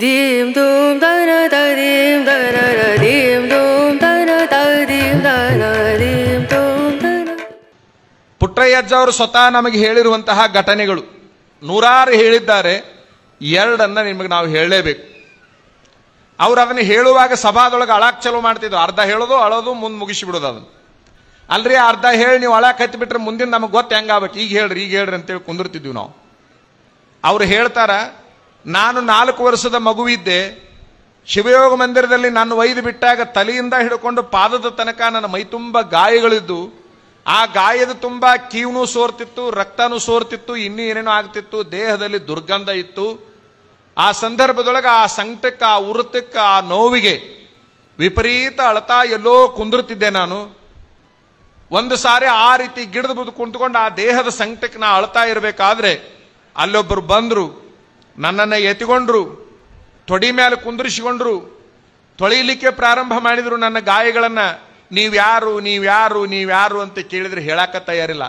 ದೀಂ ದೂಂ ದನ ದೀಂ ದನ ದೀಂ ದೂಂ ದನ ದೀಂ ದನ ದೀಂ ದೂಂ ದನ. ಪುಟ್ಟಯ್ಯಜ್ಜ ಅವರು ಸ್ವತಃ ನಮಗೆ ಹೇಳಿರುವಂತಹ ಘಟನೆಗಳು ನೂರಾರು ಹೇಳಿದ್ದಾರೆ. ಎರಡನ್ನ ನಿಮಗೆ ನಾವು ಹೇಳಲೇಬೇಕು. ಅವ್ರು ಅದನ್ನು ಹೇಳುವಾಗ ಸಭಾದೊಳಗೆ ಅಳಾಕ್ ಚಲೋ ಮಾಡ್ತಿದ್ರು. ಅರ್ಧ ಹೇಳೋದು ಅಳೋದು ಮುಂದೆ ಮುಗಿಸಿಬಿಡೋದು. ಅದನ್ನು ಅಲ್ರಿ ಅರ್ಧ ಹೇಳಿ ನೀವು ಅಳಾಕ್ ಹತ್ತಿಬಿಟ್ರೆ ಮುಂದಿನ ನಮಗೆ ಗೊತ್ತು ಹೆಂಗಾಗಬೇಕು. ಈಗ ಹೇಳ್ರಿ ಅಂತೇಳಿ ಕುಂದಿರ್ತಿದ್ವಿ ನಾವು. ಅವ್ರು ಹೇಳ್ತಾರ, ನಾನು 4 ವರ್ಷದ ಮಗುವಿದ್ದೆ. ಶಿವಯೋಗ ಮಂದಿರದಲ್ಲಿ ನಾನು ಒಯ್ದು ಬಿಟ್ಟಾಗ ತಲೆಯಿಂದ ಹಿಡ್ಕೊಂಡು ಪಾದದ ತನಕ ನನ್ನ ಮೈ ತುಂಬ ಗಾಯಗಳಿದ್ದು, ಆ ಗಾಯದ ತುಂಬ ಕೀವನು ಸೋರ್ತಿತ್ತು, ರಕ್ತನೂ ಸೋರ್ತಿತ್ತು, ಇನ್ನೂ ಏನೇನೋ ಆಗ್ತಿತ್ತು, ದೇಹದಲ್ಲಿ ದುರ್ಗಂಧ ಇತ್ತು. ಆ ಸಂದರ್ಭದೊಳಗೆ ಆ ಸಂಕಟಕ್ಕೆ, ಆ ಉರುತಕ್ಕೆ, ಆ ನೋವಿಗೆ ವಿಪರೀತ ಅಳತಾ ಎಲ್ಲೋ ಕುಂದಿರ್ತಿದ್ದೆ ನಾನು. ಒಂದು ಸಾರಿ ಆ ರೀತಿ ಗಿಡದ ಬುದು ಕುಂತ್ಕೊಂಡು ಆ ದೇಹದ ಸಂಕಟಕ್ಕೆ ನಾ ಅಳ್ತಾ ಇರಬೇಕಾದ್ರೆ ಅಲ್ಲೊಬ್ಬರು ಬಂದರು, ನನ್ನನ್ನು ಎತ್ತಿಕೊಂಡ್ರು, ತೊಡಿ ಮೇಲೆ ಕುಂದಿರಿಸಿಕೊಂಡ್ರು, ತೊಳಿಲಿಕ್ಕೆ ಪ್ರಾರಂಭ ಮಾಡಿದ್ರು ನನ್ನ ಗಾಯಗಳನ್ನು. ನೀವ್ಯಾರು ಅಂತ ಕೇಳಿದ್ರೆ ಹೇಳಕ್ಕ ತಯಾರಿಲ್ಲ.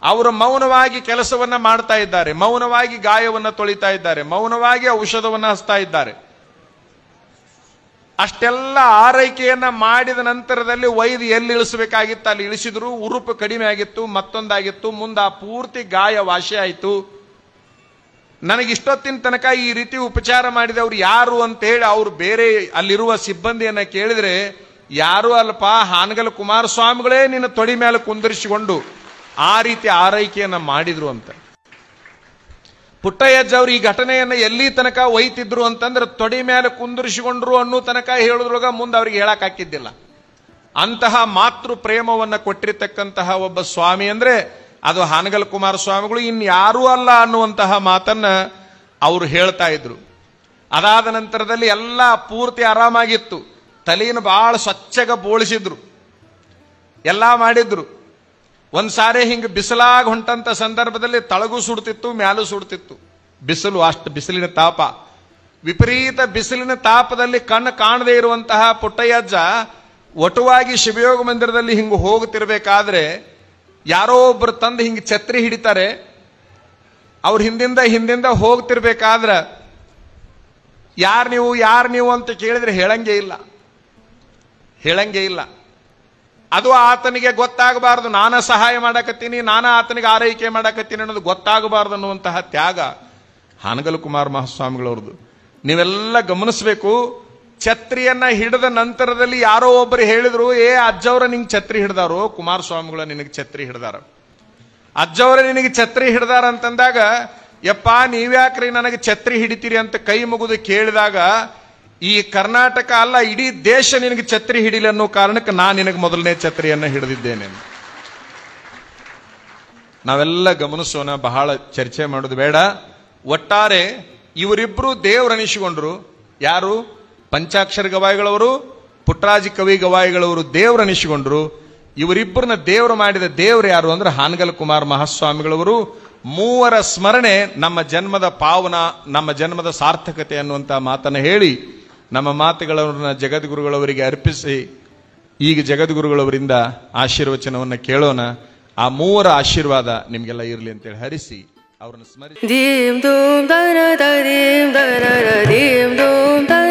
ಅವರು ಮೌನವಾಗಿ ಕೆಲಸವನ್ನ ಮಾಡ್ತಾ ಇದ್ದಾರೆ, ಮೌನವಾಗಿ ಗಾಯವನ್ನು ತೊಳಿತಾ ಇದ್ದಾರೆ, ಮೌನವಾಗಿ ಔಷಧವನ್ನು ಹಚ್ತಾ ಇದ್ದಾರೆ. ಅಷ್ಟೆಲ್ಲ ಆರೈಕೆಯನ್ನ ಮಾಡಿದ ನಂತರದಲ್ಲಿ ಒಯ್ದು ಎಲ್ಲಿ ಇಳಿಸಬೇಕಾಗಿತ್ತು ಅಲ್ಲಿ ಇಳಿಸಿದ್ರು. ಉರುಪು ಕಡಿಮೆ ಆಗಿತ್ತು, ಮತ್ತೊಂದಾಗಿತ್ತು. ಮುಂದೆ ಆ ಪೂರ್ತಿ ಗಾಯ ವಾಸಿ ಆಯಿತು. ನನಗಿಷ್ಟೊತ್ತಿನ ತನಕ ಈ ರೀತಿ ಉಪಚಾರ ಮಾಡಿದವರು ಯಾರು ಅಂತೇಳಿ ಅವರು ಬೇರೆ ಅಲ್ಲಿರುವ ಸಿಬ್ಬಂದಿಯನ್ನ ಕೇಳಿದ್ರೆ, ಯಾರು ಅಲ್ಪ, ಹಾನಗಲ್ ಕುಮಾರಸ್ವಾಮಿಗಳೇ ನಿನ್ನ ತೊಡಿ ಮೇಲೆ ಕುಂದಿರಿಸಿಕೊಂಡು ಆ ರೀತಿ ಆರೈಕೆಯನ್ನ ಮಾಡಿದ್ರು ಅಂತ. ಪುಟ್ಟಯ್ಯಜ್ಜ ಅವರು ಈ ಘಟನೆಯನ್ನ ಎಲ್ಲಿ ತನಕ ಒಯ್ತಿದ್ರು ಅಂತಂದ್ರೆ ತೊಡಿ ಮೇಲೆ ಕುಂದಿರಿಸಿಕೊಂಡ್ರು ಅನ್ನೋ ತನಕ ಹೇಳಿದ್ರೊಳಗ ಮುಂದೆ ಅವ್ರಿಗೆ ಹೇಳಕ್ ಹಾಕಿದ್ದಿಲ್ಲ. ಅಂತಹ ಮಾತೃ ಪ್ರೇಮವನ್ನ ಕೊಟ್ಟಿರ್ತಕ್ಕಂತಹ ಒಬ್ಬ ಸ್ವಾಮಿ ಅಂದ್ರೆ ಅದು ಹಾನಗಲ್ ಕುಮಾರಸ್ವಾಮಿಗಳು, ಇನ್ಯಾರೂ ಅಲ್ಲ ಅನ್ನುವಂತಹ ಮಾತನ್ನ ಅವರು ಹೇಳ್ತಾ ಇದ್ರು. ಅದಾದ ನಂತರದಲ್ಲಿ ಎಲ್ಲ ಪೂರ್ತಿ ಆರಾಮಾಗಿತ್ತು. ತಲೆಯನ್ನು ಬಹಳ ಸ್ವಚ್ಛಗ ಬೋಳಿಸಿದ್ರು, ಎಲ್ಲ ಮಾಡಿದ್ರು. ಒಂದ್ ಸಾರಿ ಹಿಂಗೆ ಬಿಸಿಲಾಗ ಹೊಂಟಂತ ಸಂದರ್ಭದಲ್ಲಿ ತಳಗೂ ಸುಡ್ತಿತ್ತು, ಮ್ಯಾಲೂ ಸುಡ್ತಿತ್ತು. ಬಿಸಿಲು, ಅಷ್ಟು ಬಿಸಿಲಿನ ತಾಪ, ವಿಪರೀತ ಬಿಸಿಲಿನ ತಾಪದಲ್ಲಿ ಕಣ್ಣು ಕಾಣದೇ ಇರುವಂತಹ ಪುಟ್ಟಯ್ಯಜ್ಜ ಒಟುವಾಗಿ ಶಿವಯೋಗ ಮಂದಿರದಲ್ಲಿ ಹಿಂಗೆ ಹೋಗುತ್ತಿರ್ಬೇಕಾದ್ರೆ ಯಾರೋ ಒಬ್ರು ತಂದು ಹಿಂಗೆ ಛತ್ರಿ ಹಿಡಿತಾರೆ. ಅವ್ರ ಹಿಂದಿಂದ ಹೋಗ್ತಿರ್ಬೇಕಾದ್ರೆ ಯಾರು ನೀವು ಅಂತ ಕೇಳಿದ್ರೆ ಹೇಳಂಗೇ ಇಲ್ಲ. ಅದು ಆತನಿಗೆ ಗೊತ್ತಾಗಬಾರ್ದು, ನಾನ ಸಹಾಯ ಮಾಡಕತ್ತೀನಿ, ನಾನ ಆತನಿಗೆ ಆರೈಕೆ ಮಾಡಕತ್ತೀನಿ ಅನ್ನೋದು ಗೊತ್ತಾಗಬಾರ್ದು ಅನ್ನುವಂತಹ ತ್ಯಾಗ ಹಾನಗಲ್ ಕುಮಾರ ಮಹಾಸ್ವಾಮಿಗಳವ್ರದ್ದು. ನೀವೆಲ್ಲ ಗಮನಿಸ್ಬೇಕು. ಛತ್ರಿಯನ್ನ ಹಿಡಿದ ನಂತರದಲ್ಲಿ ಯಾರೋ ಒಬ್ಬರು ಹೇಳಿದ್ರು, ಅಜ್ಜವ್ರ ನಿಂಗೆ ಛತ್ರಿ ಹಿಡ್ದಾರೋ, ಕುಮಾರಸ್ವಾಮಿಗಳ ನಿನಗೆ ಛತ್ರಿ ಹಿಡ್ದಾರ, ಅಜ್ಜವ್ರ ನಿನಗೆ ಛತ್ರಿ ಹಿಡ್ದಾರ ಅಂತಂದಾಗ, ಯಪ್ಪ ನೀವ್ಯಾಕ್ರಿ ನನಗೆ ಛತ್ರಿ ಹಿಡಿತೀರಿ ಅಂತ ಕೈ ಮುಗಿದು ಕೇಳಿದಾಗ, ಈ ಕರ್ನಾಟಕ ಅಲ್ಲ ಇಡೀ ದೇಶ ನಿನಗೆ ಛತ್ರಿ ಹಿಡಿಲಿ ಅನ್ನೋ ಕಾರಣಕ್ಕೆ ನಾನು ನಿನಗೆ ಮೊದಲನೇ ಛತ್ರಿಯನ್ನ ಹಿಡಿದಿದ್ದೇನೆ. ನಾವೆಲ್ಲ ಗಮನಿಸೋಣ, ಬಹಳ ಚರ್ಚೆ ಮಾಡೋದು ಬೇಡ. ಒಟ್ಟಾರೆ ಇವರಿಬ್ರು ದೇವ್ರನಿಸಿಕೊಂಡ್ರು. ಯಾರು? ಪಂಚಾಕ್ಷರ ಗವಾಯಿಗಳವರು, ಪುಟ್ಟರಾಜ ಕವಿ ಗವಾಯಿಗಳವರು ದೇವ್ರನಿಸಿಕೊಂಡ್ರು. ಇವರಿಬ್ಬರನ್ನ ದೇವರು ಮಾಡಿದ ದೇವರು ಯಾರು ಅಂದ್ರೆ ಹಾನಗಲ್ ಕುಮಾರ ಮಹಾಸ್ವಾಮಿಗಳವರು. ಮೂವರ ಸ್ಮರಣೆ ನಮ್ಮ ಜನ್ಮದ ಪಾವನ, ನಮ್ಮ ಜನ್ಮದ ಸಾರ್ಥಕತೆ ಅನ್ನುವಂಥ ಮಾತನ್ನು ಹೇಳಿ ನಮ್ಮ ಮಾತುಗಳನ್ನ ಜಗದ್ಗುರುಗಳವರಿಗೆ ಅರ್ಪಿಸಿ ಈಗ ಜಗದ್ಗುರುಗಳವರಿಂದ ಆಶೀರ್ವಚನವನ್ನು ಕೇಳೋಣ. ಆ ಮೂವರ ಆಶೀರ್ವಾದ ನಿಮಗೆಲ್ಲ ಇರಲಿ ಅಂತೇಳಿ ಹರಿಸಿ ಅವರನ್ನು ಸ್ಮರಿಸಿ. ದೀಂ ದೂಂ ದನ ದೀಂ ದನ ದೀಂ ದೂಂ ದನ